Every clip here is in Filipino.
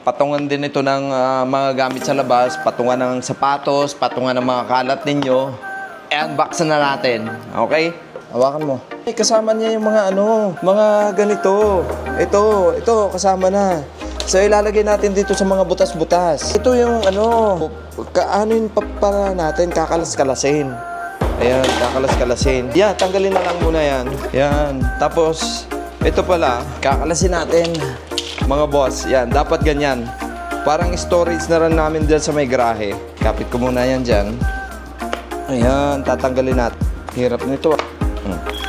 patungan din ito ng mga gamit sa labas, patungan ng sapatos, patungan ng mga kalat ninyo. I-unbox na natin. Okay? Hawakan mo. Kasama niya yung mga mga ganito. Ito, kasama na. So, ilalagay natin dito sa mga butas-butas. Ito yung kaanin pa para natin, kakalas-kalasin. Ayan, kakalas-kalasin. Yan, tanggalin na lang muna yan. Yan. Tapos, ito pala, kakalasin natin. Mga boss, yan, dapat ganyan. Parang storage na rin namin dyan sa may garahe. Kapit ko muna yan dyan. Ayan, tatanggalin natin. Hirap nito.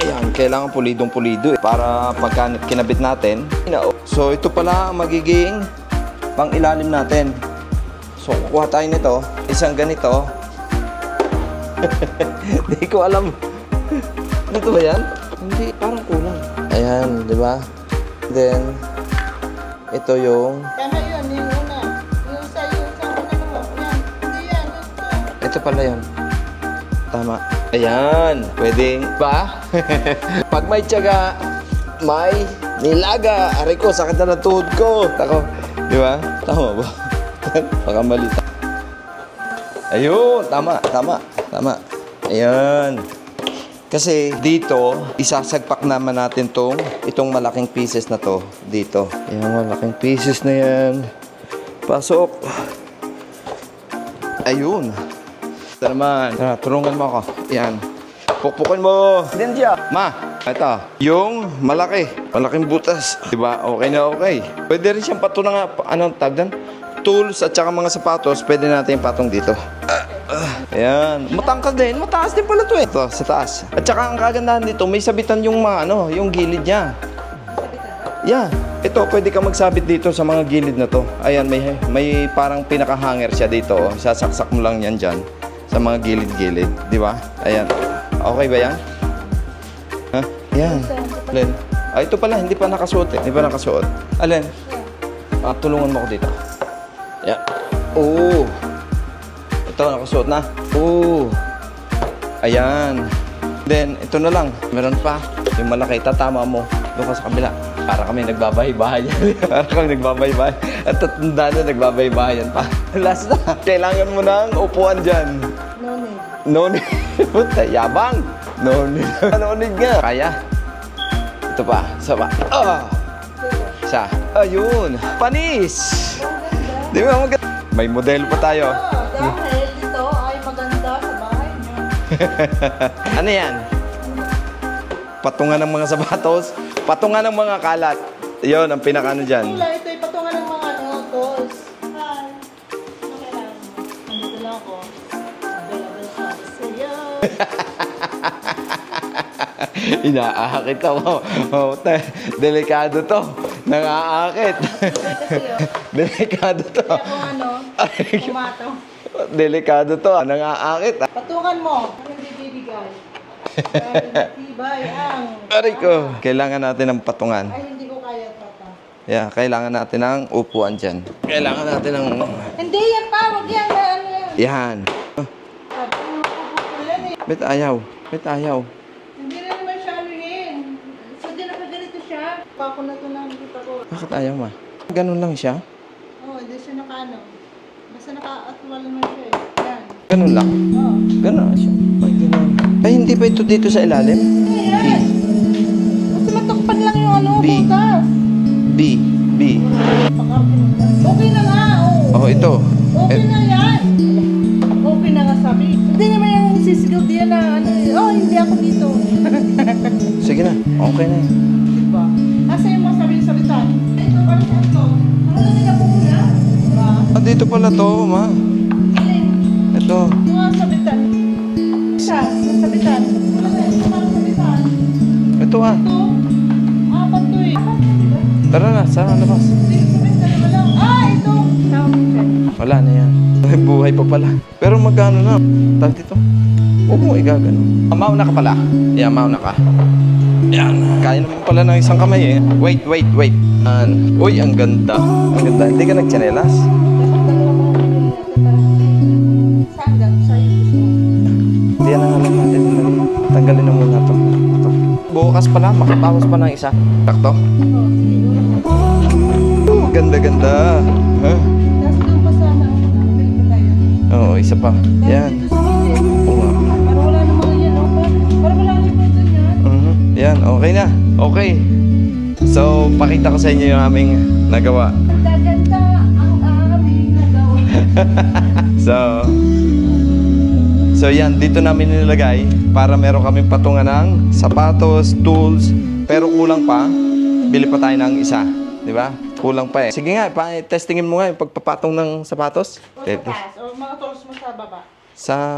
Ayan, kailangan pulidong-pulido para pagka kinabit natin. So, ito pala ang magiging pang ilalim natin. So, kukuha tayo nito. Isang ganito. Hindi ko alam. Ito ba yan? Hindi, parang kulang. Ayan, di ba? Then, ito yung... Tama yun, yung una. Yung sa una mo. Yan. Hindi yan. Ito pala yun. Tama. Ayan. Pwedeng ba? Pag may tiyaga, may nilaga. Aray ko, sakit na ng tuhod ko. Tako. Di ba? Tama ba? Baka mali. Ayun. Tama. Ayan. Kasi dito, isasagpak naman natin itong malaking pieces na to. Dito. Ayan, malaking pieces na yan. Pasok. Ayun. Ito naman. Tara, tulungan mo ako. Yan. Pukpukin mo. Ninja. Ma, ito. Yung malaking butas. Diba? Okay na okay. Pwede rin siyang patong nga, anong tag doon? Tools at saka mga sapatos, pwede natin patong dito. Ayan. Matangkad din. Mataas din pala to eh. Ito, sa taas. At saka ang kagandahan dito, may sabitan yung mga yung gilid niya. Yeah. Ito, pwede ka magsabit dito sa mga gilid na to. Ayan, may parang pinaka-hanger siya dito. Oh. Sasaksak mo lang yan dyan. Sa mga gilid-gilid, di ba? Ayan. Okay ba yan? Ha? Yan. Alin? Ito pala, hindi pa nakasuot eh. Hindi pa nakasuot. Alin? Tulungan mo ko dito. Ayan. Oo. Ito, nakasuot na. Oo. Ayan. Then, ito na lang. Meron pa. Yung malaki, tatama mo. Doon ka sa kabila. Para kami nagbabahay-bahay yan. Para kami nagbabahay-bahay. At tatanda na nagbabahay-bahay yan pa. Last na. Kailangan mo ng upuan dyan. No need. No need. Puta, yabang. No need. No need nga. Kaya. Ito pa. Isa pa. Isa. Ayun. Panis. Di ba maganda? May modelo pa tayo. Dahil dito ay maganda sa bahay niyo. Ano yan? Patungan ng mga sapatos. Patungan ng mga kalat. Yun, ang pinaka-ano dyan. Ito ay patungan ng mga tools. Hi. Okay lang. Nandito lang ako. Available ka. Sa'yo. Inaakit ako. Delikado to. Nangaakit. Delikado to. Kaya kung pumato. Delikado to. Nangaakit. Patungan mo. Anong bibigay? Tibay ang... Aray ko. Kailangan natin ng patungan. Ay, hindi ko kaya, Tata. Yeah, kailangan natin ng upuan dyan. Kailangan natin ng... Hindi yan pa. Huwag yan. Ano yan? Yan. Sabi ko, yan eh. Bet ayaw. Bet ayaw. Hindi na naman siya aluhin. So, di nakaganito siya. Pako na ito na nakita ko. Bakit ayaw ma? Ganun lang siya? Oo, hindi siya nakaano. Basta naka-atwal naman siya eh. Yan. Ganun lang? Oo. Ganun siya. Ay, ganun. Ay, hindi ba ito dito sa ilalim? Ayan. Kasi matukpan lang yung B. butas. B. Okay na nga, Oh, ito. Okay na yan. Okay na nga sabi. Hindi naman yung sisigaw diyan na hindi ako dito. Sige na. Okay na. Diba? Asa yung mga sabi-sabitan? Ito, parang saan to? Narinig ako muna? Diba? Dito pala to, ma. Alin? Ito. Yung mga sabitan. Isa, yung sabitan. Wala na, yung mga sabitan. Ito ah. Ito, apat to eh. Apat na, diba? Tara na, sa labas. Hindi, sabitan na lang. Ito! Sound. Wala na yan. Buhay pa pala. Pero magkano na? Tawag dito. Huwag mo igagano. Mauna ka pala. Yan, mauna ka. Yan. Kaya naman pala ng isang kamay eh. Wait. Uy, ang ganda. Ang ganda. Hindi ka nagtsinelas? Sandal, sa'yo gusto mo. Hindi yan ang alam natin. Tanggalin na muna ito. Bukas pala, makabawas pa ng isa. Takto? Oh, sige. ganda-ganda. Ha? Tapos doon pa sana ako nakabili pa tayo. Oo, isa pa. Yan. Dito sa gilid. Oo nga. Para wala namang yan, no? Para wala namang ganyan. Yan, okay na. Okay. So, pakita ko sa inyo yung aming nagawa. Ganda ang aming nagawa. So yan, dito namin nilagay para meron kaming patungan ng sapatos, tools, pero kulang pa. Bili pa tayo ng isa, di ba? Kulang pa eh. Sige nga, testingin mo nga yung pagpapatong ng sapatos. O sa taas, o mga tools mo sa baba.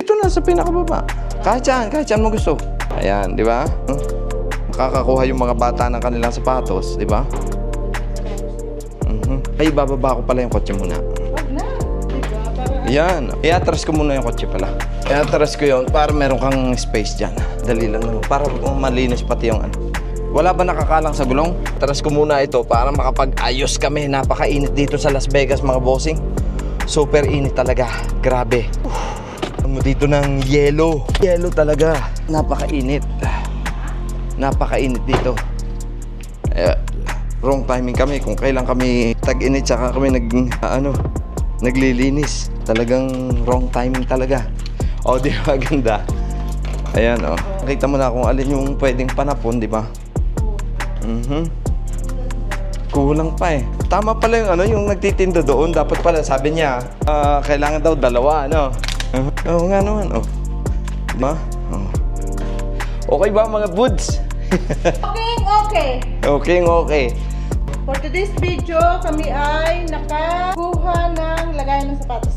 Dito na, sa pinakababa. Kahit saan mo gusto. Ayan, di ba? Makakakuha yung mga bata ng kanilang sapatos, di ba? Ay, bababa ko pala yung kotse muna. Wag na. Diba? Para Yan. I-atras ko muna yung kotse pala. I-atras ko yun para meron kang space dyan. Dali lang naman. Para malinis pati yung ano. Wala ba nakakalang sa gulong? Atras ko muna ito para makapag-ayos kami. Napakainit dito sa Las Vegas, mga bossing. Super init talaga. Grabe. Ano dito ng yelo. Yelo talaga. Napakainit. Napakainit dito. Wrong timing kami kung kailan kami tag-init saka kami naglilinis. Talagang wrong timing talaga. O, di ba ganda? Ayan, o. Nakita mo na kung alin yung pwedeng panapon, di ba? Kulang pa eh. Tama pala yung nagtitinda doon. Dapat pala, sabi niya, kailangan daw dalawa, ano? Oo nga naman, o. Di ba? Okay ba mga buds? Okay. Okay. For today's video, kami ay nakakuha ng lagayan ng sapatos.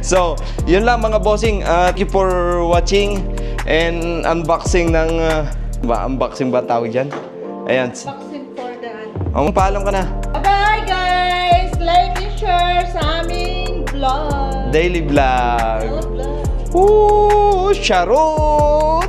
So, yun lang mga bossing. Thank you for watching and unboxing ng... unboxing ba tawag dyan? Ayan. Boxing for the ano. Paalam ka na. Bye guys! Like and share sa aming vlog. Daily vlog. Vlog. Ooh, charot!